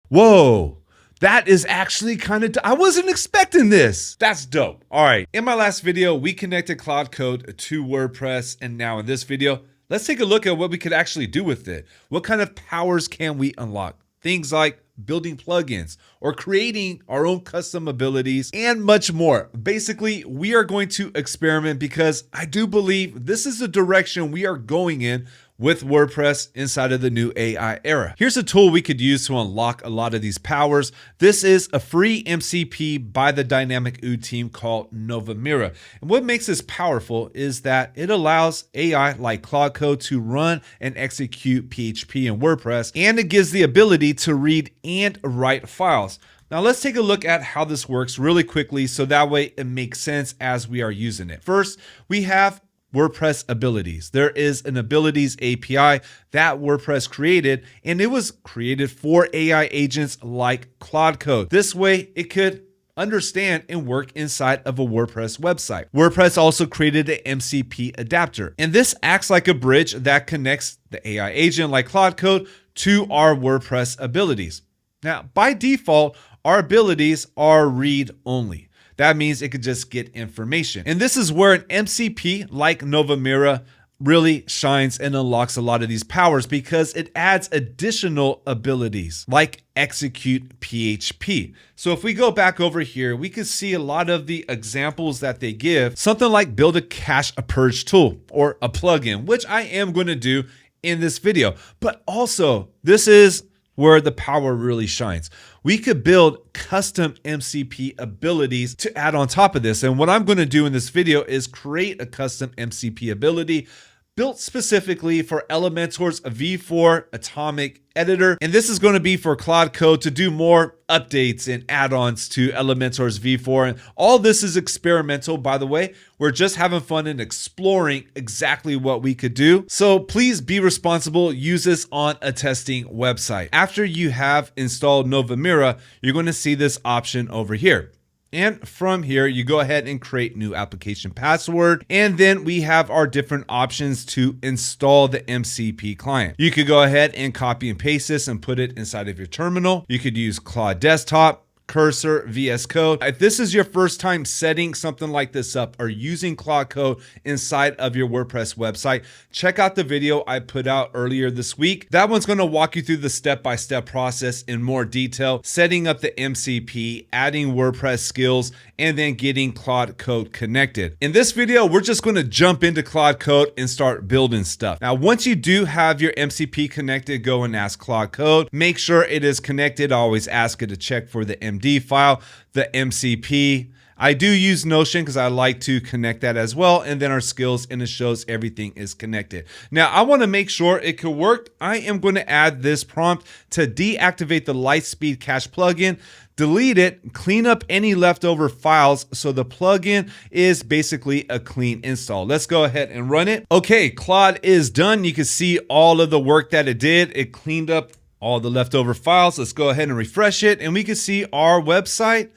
Whoa. That is actually kind of, I wasn't expecting this. That's dope. All right, in my last video, we connected Claude Code to WordPress. And now in this video, let's take a look at what we could actually do with it. What kind of powers can we unlock? Things like building plugins or creating our own custom abilities and much more. Basically, we are going to experiment because I do believe this is the direction we are going in with WordPress inside of the new AI era. Here's a tool we could use to unlock a lot of these powers. This is a free MCP by the Dynamic OOD team called Novamira. And what makes this powerful is that it allows AI like Claude Code to run and execute PHP in WordPress, and it gives the ability to read and write files. Now let's take a look at how this works really quickly so that way it makes sense as we are using it. First, we have WordPress abilities. There is an abilities API that WordPress created, and it was created for AI agents like Claude Code. This way it could understand and work inside of a WordPress website. WordPress also created an MCP adapter, and this acts like a bridge that connects the AI agent like Claude Code to our WordPress abilities. Now, by default, our abilities are read only. That means it could just get information. And this is where an MCP like Novamira really shines and unlocks a lot of these powers because it adds additional abilities like execute PHP. So if we go back over here, we can see a lot of the examples that they give, something like build a cache purge tool or a plugin, which I am going to do in this video. But also, this is where the power really shines. We could build custom MCP abilities to add on top of this. And what I'm going to do in this video is create a custom MCP ability built specifically for Elementor's V4 Atomic editor. And this is going to be for Claude Code to do more updates and add-ons to Elementor's V4. And all this is experimental, by the way. We're just having fun and exploring exactly what we could do. So please be responsible. Use this on a testing website. After you have installed Novamira, you're going to see this option over here. And from here, you go ahead and create new application password. And then we have our different options to install the MCP client. You could go ahead and copy and paste this and put it inside of your terminal. You could use Claude Desktop, Cursor, VS Code. If this is your first time setting something like this up or using Claude Code inside of your WordPress website, check out the video I put out earlier this week. That one's going to walk you through the step-by-step process in more detail, setting up the MCP, adding WordPress skills, and then getting Claude Code connected. In this video, we're just going to jump into Claude Code and start building stuff. Now, once you do have your MCP connected, go and ask Claude Code. Make sure it is connected. I always ask it to check for the MD file, the MCP. I do use Notion because I like to connect that as well. And then our skills, and it shows everything is connected. Now I want to make sure it could work. I am going to add this prompt to deactivate the Lightspeed cache plugin, delete it, clean up any leftover files. So the plugin is basically a clean install. Let's go ahead and run it. Okay, Claude is done. You can see all of the work that it did. It cleaned up all the leftover files. Let's go ahead and refresh it, and we can see our website.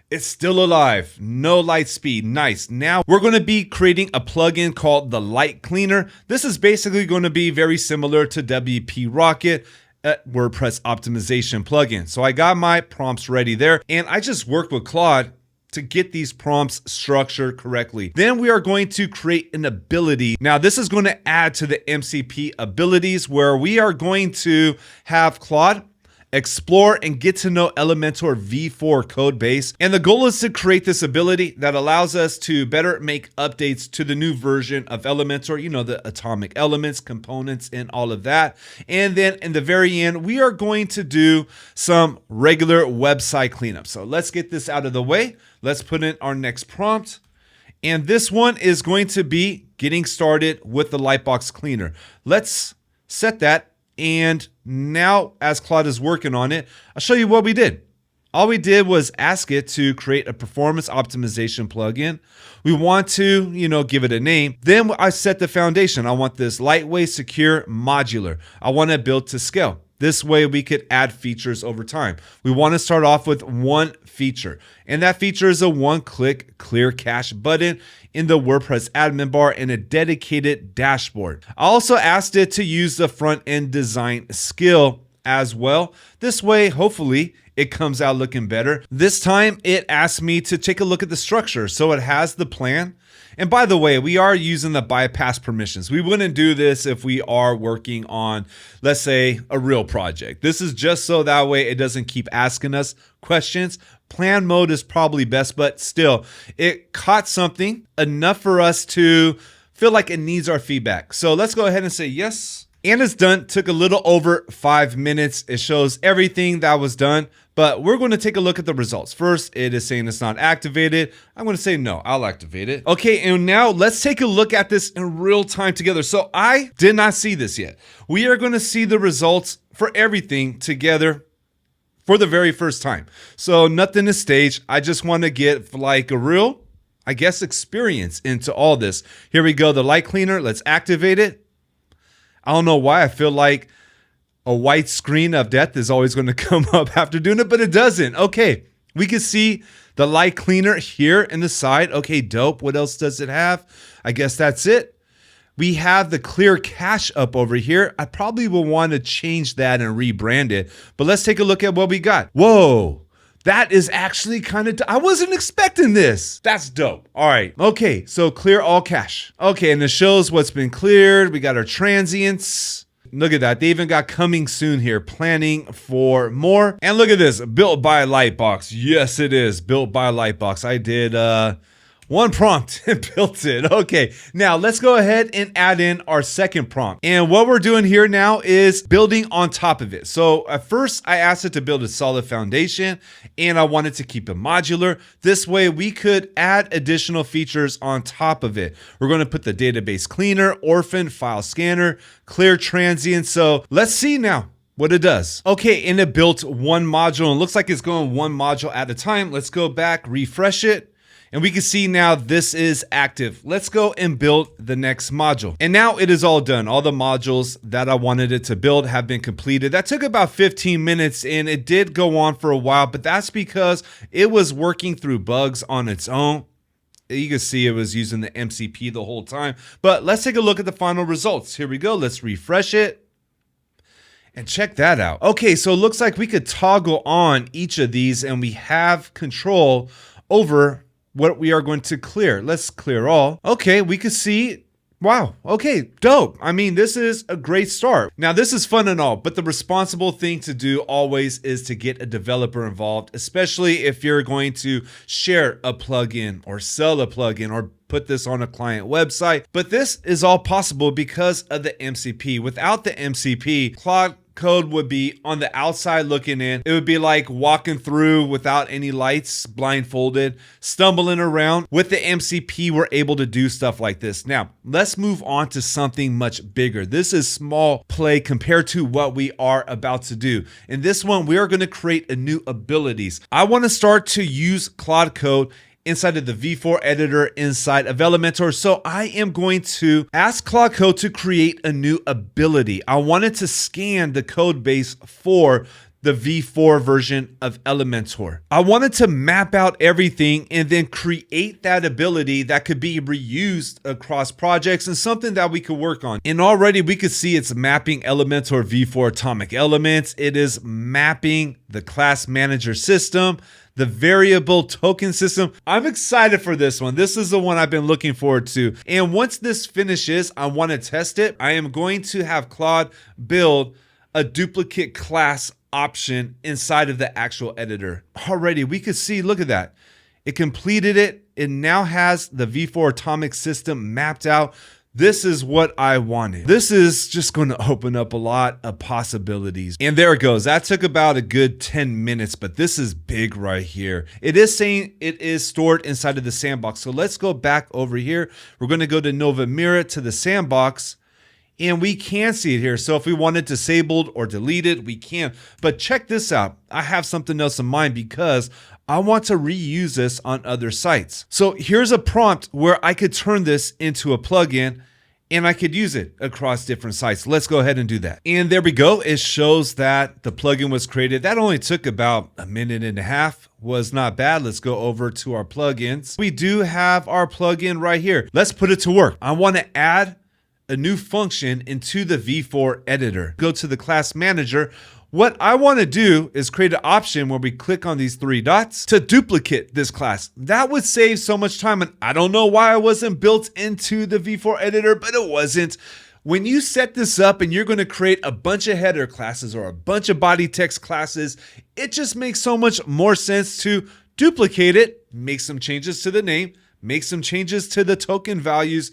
It's still alive. No light speed. Nice. Now we're going to be creating a plugin called the Light Cleaner. This is basically going to be very similar to WP Rocket, a WordPress optimization plugin. So I got my prompts ready there, and I just worked with Claude to get these prompts structured correctly. Then we are going to create an ability. Now this is going to add to the MCP abilities where we are going to have Claude explore and get to know Elementor V4 code base. And the goal is to create this ability that allows us to better make updates to the new version of Elementor, you know, the atomic elements, components, and all of that. And then in the very end, we are going to do some regular website cleanup. So let's get this out of the way. Let's put in our next prompt. And this one is going to be getting started with the Lightbox Cleaner. Let's set that. And now as Claude is working on it, I'll show you what we did. All we did was ask it to create a performance optimization plugin. We want to, give it a name. Then I set the foundation. I want this lightweight, secure, modular. I want it built to scale. This way we could add features over time. We want to start off with one feature, and that feature is a one-click clear cache button in the WordPress admin bar and a dedicated dashboard. I also asked it to use the front-end design skill as well. This way, hopefully, it comes out looking better. This time, it asked me to take a look at the structure. So it has the plan. And by the way, we are using the bypass permissions. We wouldn't do this if we are working on, let's say, a real project. This is just so that way it doesn't keep asking us questions. Plan mode is probably best, but still, it caught something enough for us to feel like it needs our feedback. So let's go ahead and say yes. And it's done. Took a little over 5 minutes. It shows everything that was done, but we're going to take a look at the results. First, it is saying it's not activated. I'm going to say no, I'll activate it. Okay, and now let's take a look at this in real time together. So I did not see this yet. We are going to see the results for everything together for the very first time. So nothing is staged. I just want to get like a real, I guess, experience into all this. Here we go, the light cleaner. Let's activate it. I don't know why I feel like a white screen of death is always going to come up after doing it, but it doesn't. Okay, we can see the light cleaner here in the side. Okay, dope. What else does it have? I guess that's it. We have the clear cache up over here. I probably will want to change that and rebrand it, but let's take a look at what we got. Whoa. That is actually kind of, I wasn't expecting this. That's dope. All right. Okay. So clear all cache. Okay. And it shows what's been cleared. We got our transients. Look at that. They even got coming soon here, planning for more. And look at this, built by Lightbox. Yes, it is built by Lightbox. I did one prompt and built it. Okay, now let's go ahead and add in our second prompt. And what we're doing here now is building on top of it. So at first I asked it to build a solid foundation and I wanted to keep it modular. This way we could add additional features on top of it. We're going to put the database cleaner, orphan, file scanner, clear transient. So let's see now what it does. Okay, and it built one module and looks like it's going one module at a time. Let's go back, refresh it. And we can see now this is active. Let's go and build the next module. And now it is all done. All the modules that I wanted it to build have been completed. That took about 15 minutes and it did go on for a while, but that's because it was working through bugs on its own. You can see it was using the MCP the whole time. But let's take a look at the final results. Here we go. Let's refresh it. And check that out. Okay, so it looks like we could toggle on each of these and we have control over what we are going to clear. Let's clear all. Okay, we can see, wow, okay, dope. I mean, this is a great start. Now, this is fun and all, but the responsible thing to do always is to get a developer involved, especially if you're going to share a plugin or sell a plugin or put this on a client website. But this is all possible because of the MCP. Without the MCP, Claude Code would be on the outside looking in. It would be like walking through without any lights, blindfolded, stumbling around. With the MCP, we're able to do stuff like this. Now, let's move on to something much bigger. This is small play compared to what we are about to do. In this one, we are going to create a new abilities. I want to start to use Claude Code inside of the V4 editor inside of Elementor. So I am going to ask Claude Code to create a new ability. I wanted to scan the code base for the V4 version of Elementor. I wanted to map out everything and then create that ability that could be reused across projects and something that we could work on. And already we could see it's mapping Elementor V4 atomic elements. It is mapping the class manager system, the variable token system. I'm excited for this one. This is the one I've been looking forward to. And once this finishes, I want to test it. I am going to have Claude build a duplicate class option inside of the actual editor. Already we could see, look at that. It completed it. It now has the V4 atomic system mapped out. This is what I wanted. This is just going to open up a lot of possibilities. And there it goes. That took about a good 10 minutes, but this is big right here. It is saying it is stored inside of the sandbox. So let's go back over here. We're going to go to Novamira to the sandbox. And we can see it here. So if we want it disabled or deleted, we can. But check this out. I have something else in mind because I want to reuse this on other sites. So here's a prompt where I could turn this into a plugin and I could use it across different sites. Let's go ahead and do that. And there we go. It shows that the plugin was created. That only took about a minute and a half. Was not bad. Let's go over to our plugins. We do have our plugin right here. Let's put it to work. I want to add a new function into the V4 editor. Go to the class manager. What I want to do is create an option where we click on these 3 dots to duplicate this class. That would save so much time, and I don't know why it wasn't built into the V4 editor, but it wasn't. When you set this up and you're going to create a bunch of header classes or a bunch of body text classes, it just makes so much more sense to duplicate it, make some changes to the name, make some changes to the token values,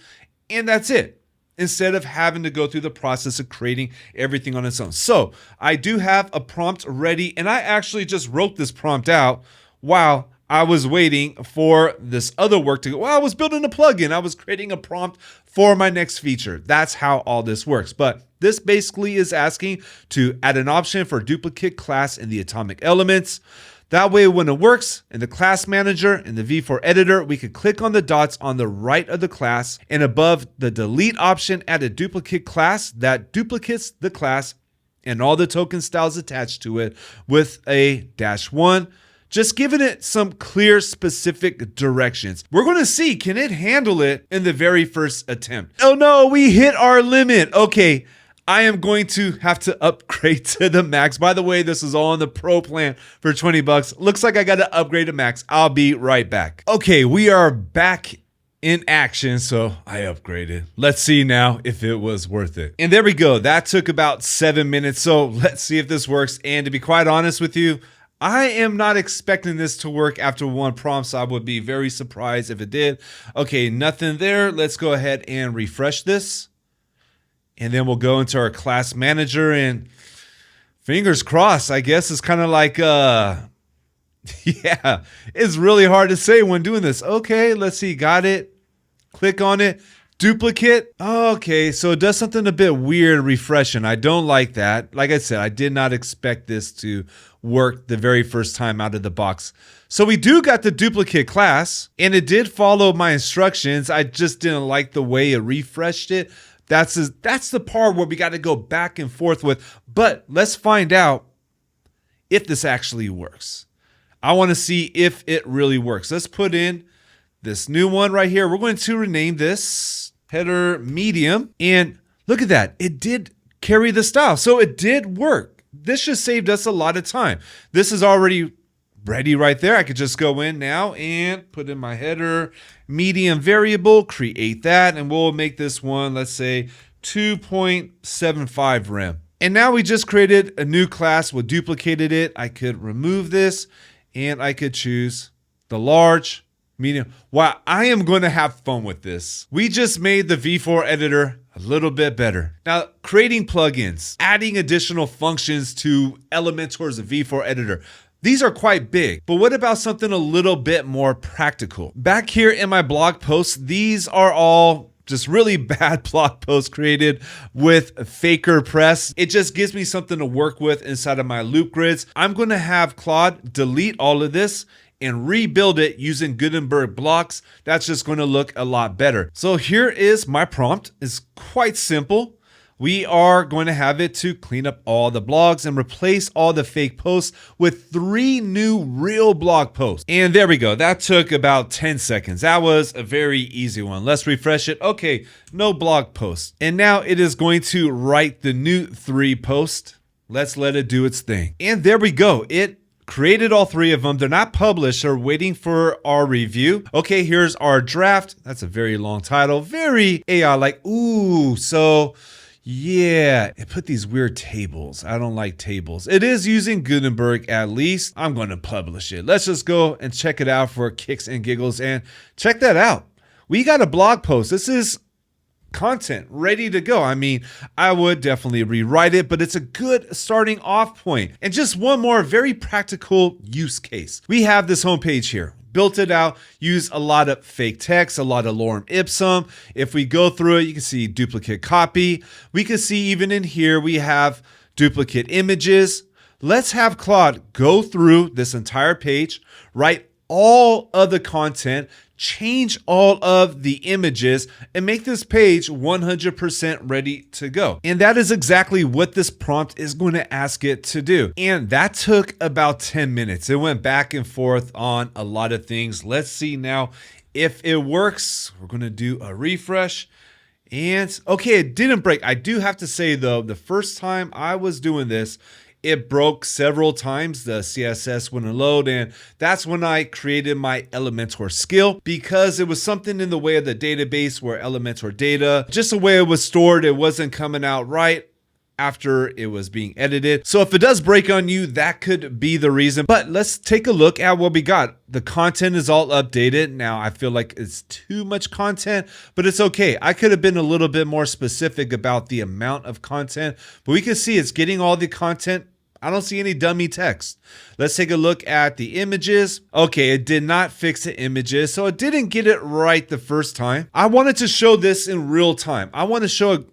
and that's it, instead of having to go through the process of creating everything on its own. So I do have a prompt ready, and I actually just wrote this prompt out while I was waiting for this other work to go. Well, I was building a plugin. I was creating a prompt for my next feature. That's how all this works. But this basically is asking to add an option for duplicate class in the atomic elements. That way, when it works in the class manager, in the V4 editor, we could click on the dots on the right of the class, and above the delete option, add a duplicate class that duplicates the class and all the token styles attached to it with a -1. Just giving it some clear, specific directions. We're going to see, can it handle it in the very first attempt? Oh no, we hit our limit. Okay, I am going to have to upgrade to the max. By the way, this is all on the pro plan for 20 bucks. Looks like I got to upgrade to max. I'll be right back. Okay, we are back in action, so I upgraded. Let's see now if it was worth it. And there we go. That took about 7 minutes. So let's see if this works. And to be quite honest with you, I am not expecting this to work after 1 prompt, so I would be very surprised if it did. Okay, nothing there. Let's go ahead and refresh this. And then we'll go into our class manager, and fingers crossed, I guess it's kind of like, yeah, it's really hard to say when doing this. Okay, let's see, got it. Click on it. Duplicate. Okay, so it does something a bit weird refreshing. I don't like that. Like I said, I did not expect this to work the very first time out of the box. So we do got the duplicate class, and it did follow my instructions. I just didn't like the way it refreshed it. That's the part where we got to go back and forth with. But let's find out if this actually works. I want to see if it really works. Let's put in this new one right here. We're going to rename this header medium. And look at that. It did carry the style. So it did work. This just saved us a lot of time. This is already ready right there. I could just go in now and put in my header medium variable, create that, and we'll make this one, let's say 2.75 rem. And now we just created a new class. We duplicated it. I could remove this and I could choose the large, medium. Wow, I am going to have fun with this. We just made the V4 editor a little bit better. Now, creating plugins, adding additional functions to Elementor's V4 editor. These are quite big, but what about something a little bit more practical? Back here in my blog posts, these are all just really bad blog posts created with Faker Press. It just gives me something to work with inside of my loop grids. I'm going to have Claude delete all of this and rebuild it using Gutenberg blocks. That's just going to look a lot better. So here is my prompt. It's quite simple. We are going to have it to clean up all the blogs and replace all the fake posts with 3 new real blog posts. And there we go. That took about 10 seconds. That was a very easy one. Let's refresh it. Okay, no blog posts. And now it is going to write the new 3 posts. Let's let it do its thing. And there we go. It created all 3 of them. They're not published. They're waiting for our review. Okay, here's our draft. That's a very long title. Very AI-like. Ooh, so yeah, it put these weird tables. I don't like tables. It is using Gutenberg at least. I'm going to publish it. Let's just go and check it out for kicks and giggles. And check that out. We got a blog post. This is content ready to go. I mean, I would definitely rewrite it, but it's a good starting off point. And just one more very practical use case. We have this homepage here. Built it out, use a lot of fake text, a lot of lorem ipsum. If we go through it, you can see duplicate copy. We can see even in here, we have duplicate images. Let's have Claude go through this entire page, write all of the content, change all of the images, and make this page 100% ready to go. And that is exactly what this prompt is going to ask it to do. And that took about 10 minutes. It went back and forth on a lot of things. Let's see now if it works. We're going to do a refresh. And okay, it didn't break. I do have to say though, the first time I was doing this, it broke several times. The CSS wouldn't load, and that's when I created my Elementor skill, because it was something in the way of the database where Elementor data, just the way it was stored, it wasn't coming out right after it was being edited. So if it does break on you, that could be the reason. But let's take a look at what we got. The content is all updated. Now I feel like it's too much content, but it's okay. I could have been a little bit more specific about the amount of content, but we can see it's getting all the content. I don't see any dummy text. Let's take a look at the images. Okay, it did not fix the images, so it didn't get it right the first time. I wanted to show this in real time. I want to show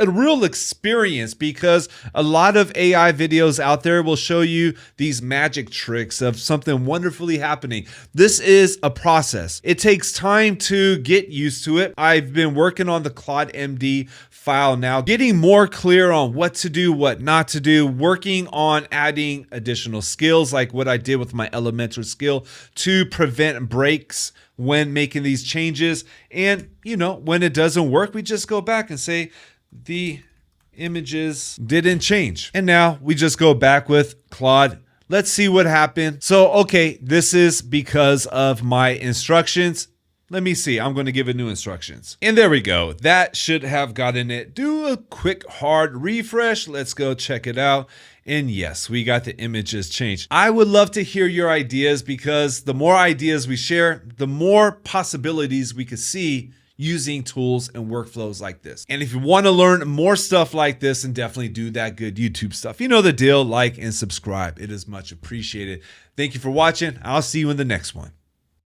a real experience, because a lot of AI videos out there will show you these magic tricks of something wonderfully happening. This is a process. It takes time to get used to it. I've been working on the Claude MD file now, getting more clear on what to do, what not to do, working on adding additional skills like what I did with my Elementor skill to prevent breaks when making these changes. And when it doesn't work, we just go back and say the images didn't change. And now we just go back with Claude. Let's see what happened. So, okay, this is because of my instructions. Let me see. I'm going to give it new instructions. And there we go. That should have gotten it. Do a quick hard refresh. Let's go check it out. And yes, we got the images changed. I would love to hear your ideas, because the more ideas we share, the more possibilities we could see using tools and workflows like this. And if you want to learn more stuff like this, then definitely do that good YouTube stuff. You know the deal, like and subscribe. It is much appreciated. Thank you for watching. I'll see you in the next one.